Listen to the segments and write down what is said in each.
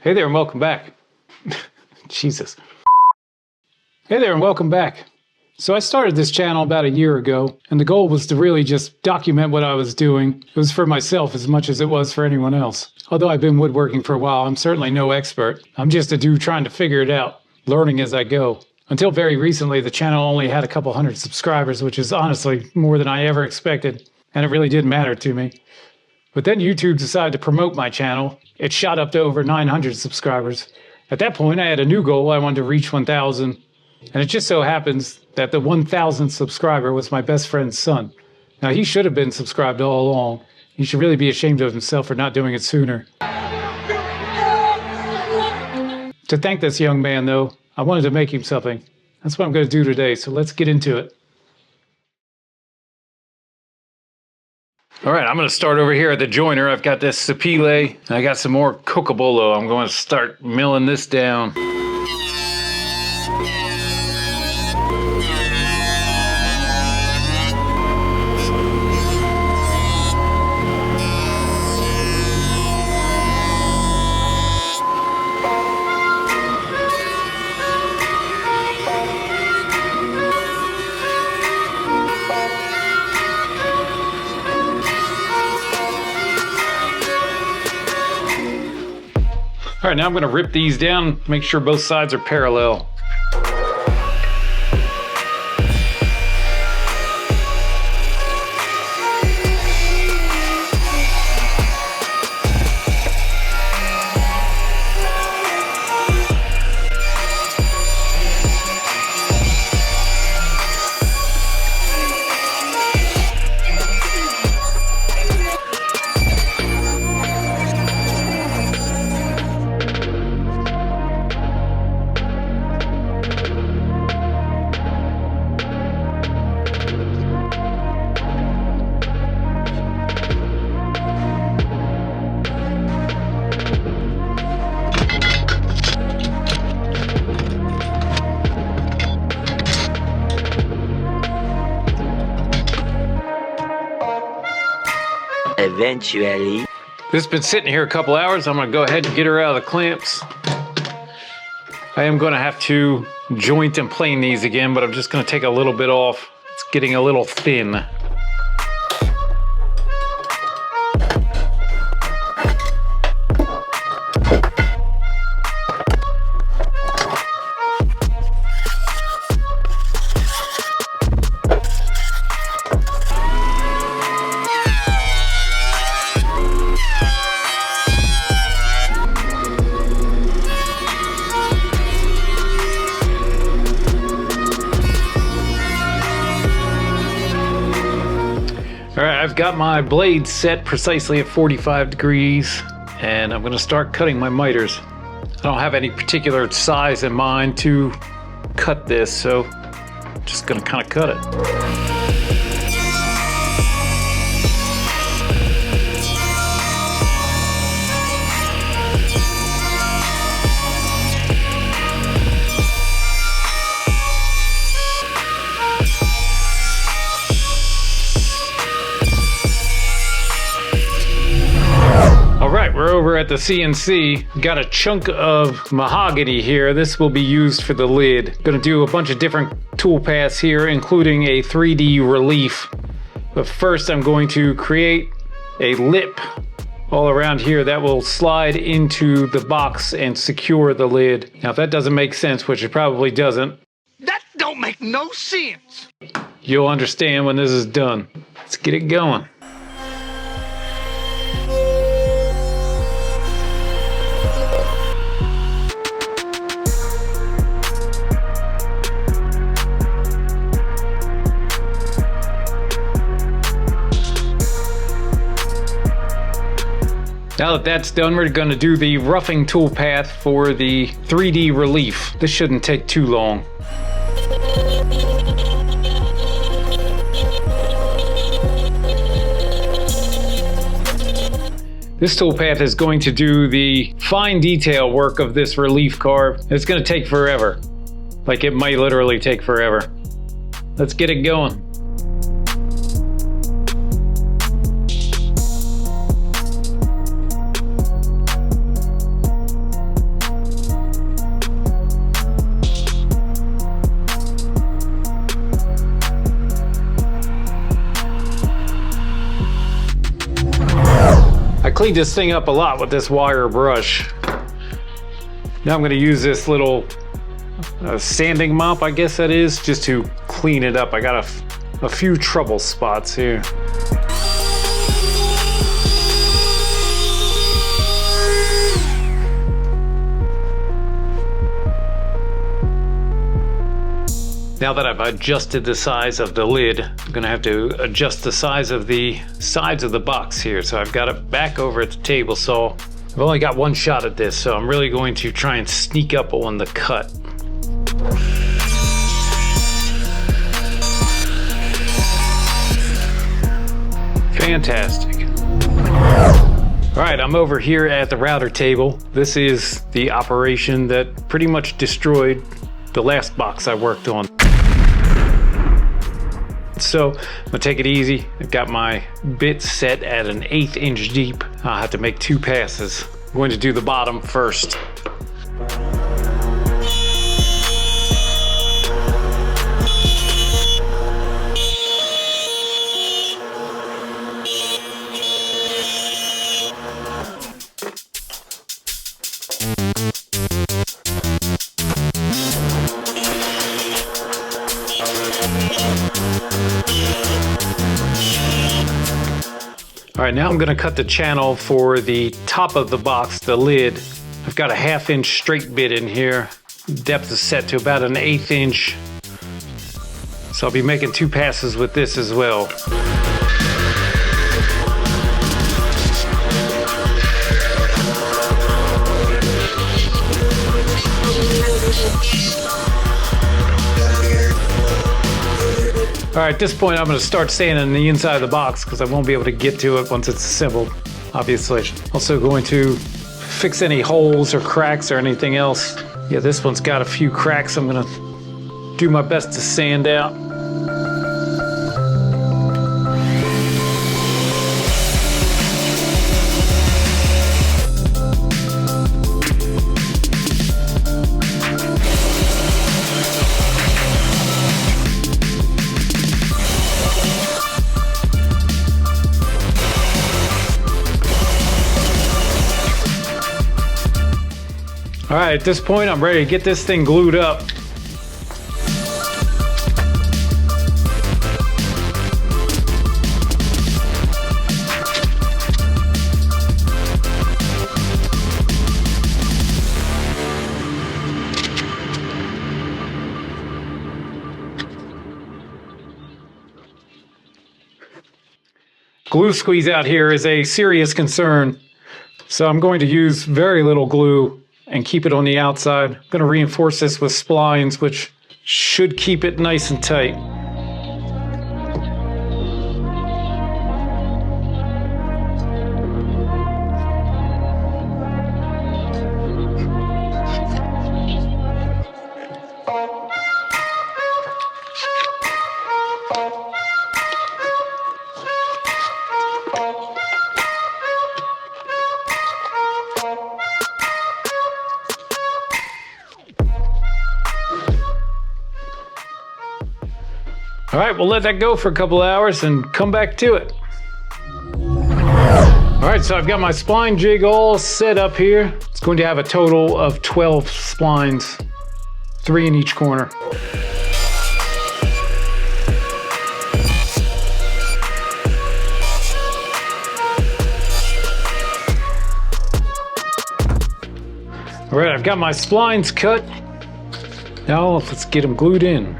Hey there and welcome back. Jesus. Hey there and welcome back. So I started this channel about a year ago, and the goal was to really just document what I was doing. It was for myself as much as it was for anyone else. Although I've been woodworking for a while, I'm certainly no expert. I'm just a dude trying to figure it out, learning as I go. Until very recently, the channel only had a couple hundred subscribers, which is honestly more than I ever expected, and it really didn't matter to me. But then YouTube decided to promote my channel. It shot up to over 900 subscribers. At that point, I had a new goal. I wanted to reach 1,000. And it just so happens that the 1,000th subscriber was my best friend's son. Now, he should have been subscribed all along. He should really be ashamed of himself for not doing it sooner. To thank this young man, though, I wanted to make him something. That's what I'm going to do today, so let's get into it. All right, I'm going to start over here at the joiner. I've got this sapile, and I got some more cocobolo. I'm going to start milling this down. All right, now I'm going to rip these down, make sure both sides are parallel. Eventually. This has been sitting here a couple hours. I'm going to go ahead and get her out of the clamps. I am going to have to joint and plane these again, but I'm just going to take a little bit off. It's getting a little thin. All right, I've got my blade set precisely at 45 degrees, and I'm going to start cutting my miters. I don't have any particular size in mind to cut this, so I'm just going to kind of cut it. We're over at the CNC. Got a chunk of mahogany here. This will be used for the lid. Gonna do a bunch of different tool paths here, including a 3D relief. But first I'm going to create a lip all around here that will slide into the box and secure the lid. Now if that doesn't make sense, which it probably doesn't, that don't make no sense. You'll understand when this is done. Let's get it going. Now that that's done, we're going to do the roughing toolpath for the 3D relief. This shouldn't take too long. This toolpath is going to do the fine detail work of this relief carve. It's going to take forever. Like, it might literally take forever. Let's get it going. cleaned this thing up a lot with this wire brush. Now I'm going to use this little sanding mop, I guess that is, just to clean it up. I got a few trouble spots here. Now that I've adjusted the size of the lid, I'm gonna have to adjust the size of the sides of the box here. So I've got it back over at the table saw. I've only got one shot at this, so I'm really going to try and sneak up on the cut. Fantastic. All right, I'm over here at the router table. This is the operation that pretty much destroyed the last box I worked on. So I'm gonna take it easy. I've got my bit set at an 1/8 inch deep. I'll have to make 2 passes. I'm going to do the bottom first. All right, now I'm gonna cut the channel for the top of the box, the lid. I've got a 1/2 inch straight bit in here. Depth is set to about an 1/8 inch. So I'll be making 2 passes with this as well. All right, at this point, I'm gonna start sanding the inside of the box because I won't be able to get to it once it's assembled, obviously. Also going to fix any holes or cracks or anything else. Yeah, this one's got a few cracks I'm gonna do my best to sand out. All right, at this point, I'm ready to get this thing glued up. Glue squeeze out here is a serious concern, so I'm going to use very little glue and keep it on the outside. I'm going to reinforce this with splines, which should keep it nice and tight. All right, we'll let that go for a couple hours and come back to it. All right, so I've got my spline jig all set up here. It's going to have a total of 12 splines, 3 in each corner. All right, I've got my splines cut. Now let's get them glued in.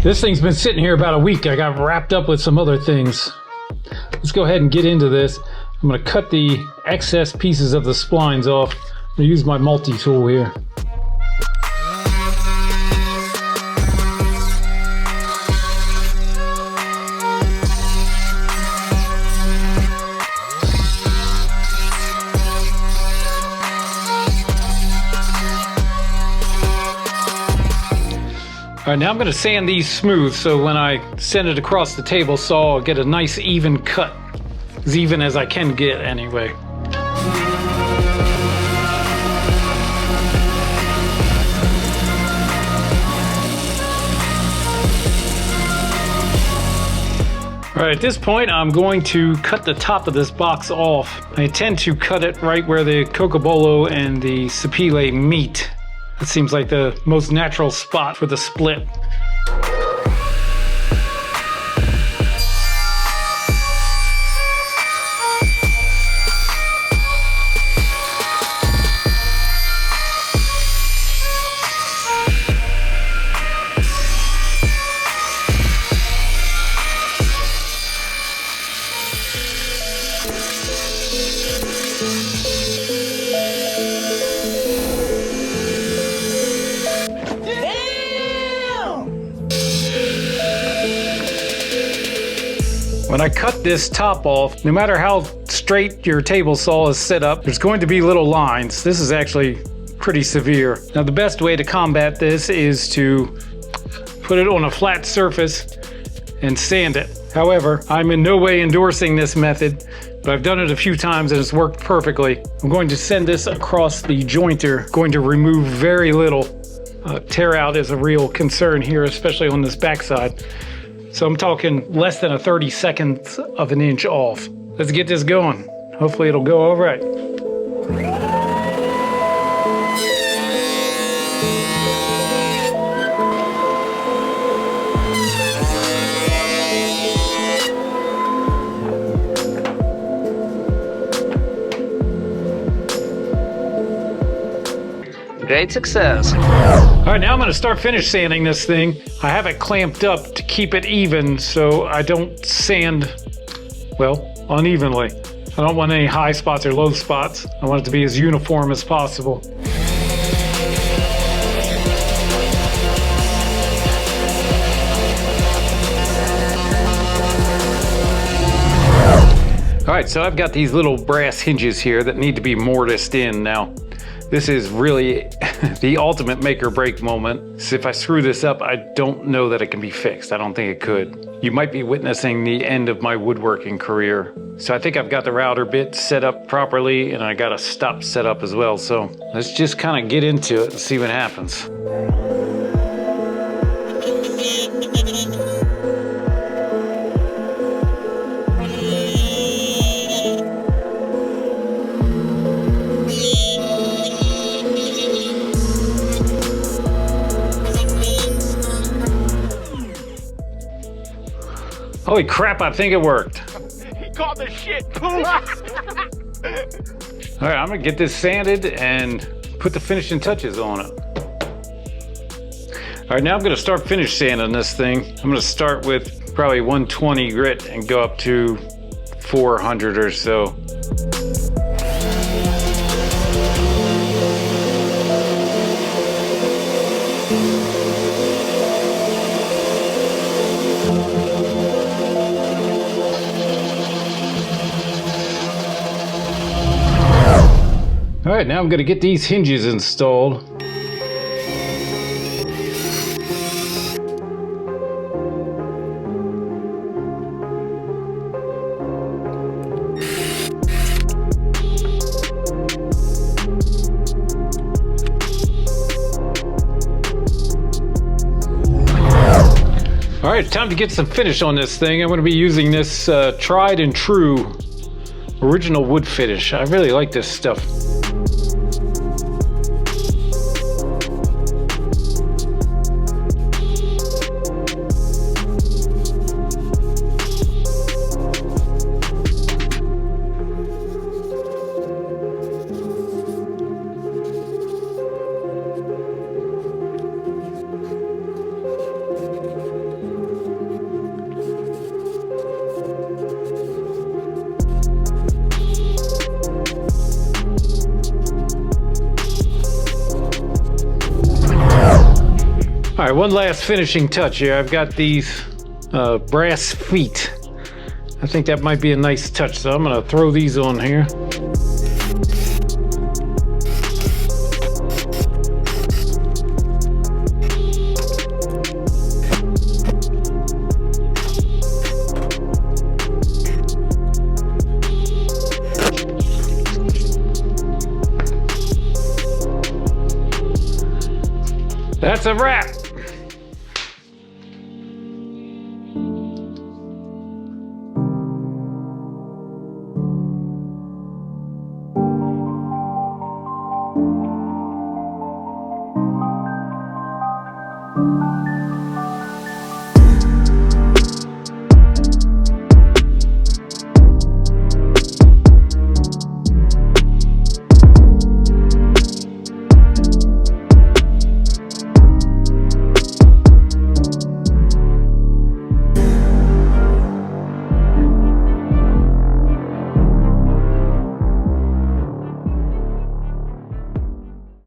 This thing's been sitting here about a week. I got wrapped up with some other things. Let's go ahead and get into this. I'm going to cut the excess pieces of the splines off. I'm going to use my multi-tool here. All right, now I'm going to sand these smooth so when I send it across the table saw, I'll get a nice even cut. As even as I can get anyway. All right, at this point, I'm going to cut the top of this box off. I intend to cut it right where the cocobolo and the sapile meet. That seems like the most natural spot for the split. When I cut this top off, no matter how straight your table saw is set up, there's going to be little lines. This is actually pretty severe. Now the best way to combat this is to put it on a flat surface and sand it. However, I'm in no way endorsing this method, but I've done it a few times and it's worked perfectly. I'm going to send this across the jointer, going to remove very little. Tear out is a real concern here, especially on this backside. So I'm talking less than a 32nd of an inch off. Let's get this going. Hopefully it'll go all right. Great success. All right, now I'm going to start finish sanding this thing. I have it clamped up to keep it even so I don't sand, well, unevenly. I don't want any high spots or low spots. I want it to be as uniform as possible. All right, so I've got these little brass hinges here that need to be mortised in now. This is really the ultimate make or break moment. So if I screw this up, I don't know that it can be fixed. I don't think it could. You might be witnessing the end of my woodworking career. So I think I've got the router bit set up properly and I got a stop set up as well. So let's just kind of get into it and see what happens. Holy crap, I think it worked. He caught the shit. All right, I'm gonna get this sanded and put the finishing touches on it. All right, now I'm gonna start finish sanding this thing. I'm gonna start with probably 120 grit and go up to 400 or so. All right, now I'm going to get these hinges installed. All right, time to get some finish on this thing. I'm going to be using this tried and true original wood finish. I really like this stuff. All right, one last finishing touch here. I've got these brass feet. I think that might be a nice touch, so I'm gonna throw these on here. That's a wrap.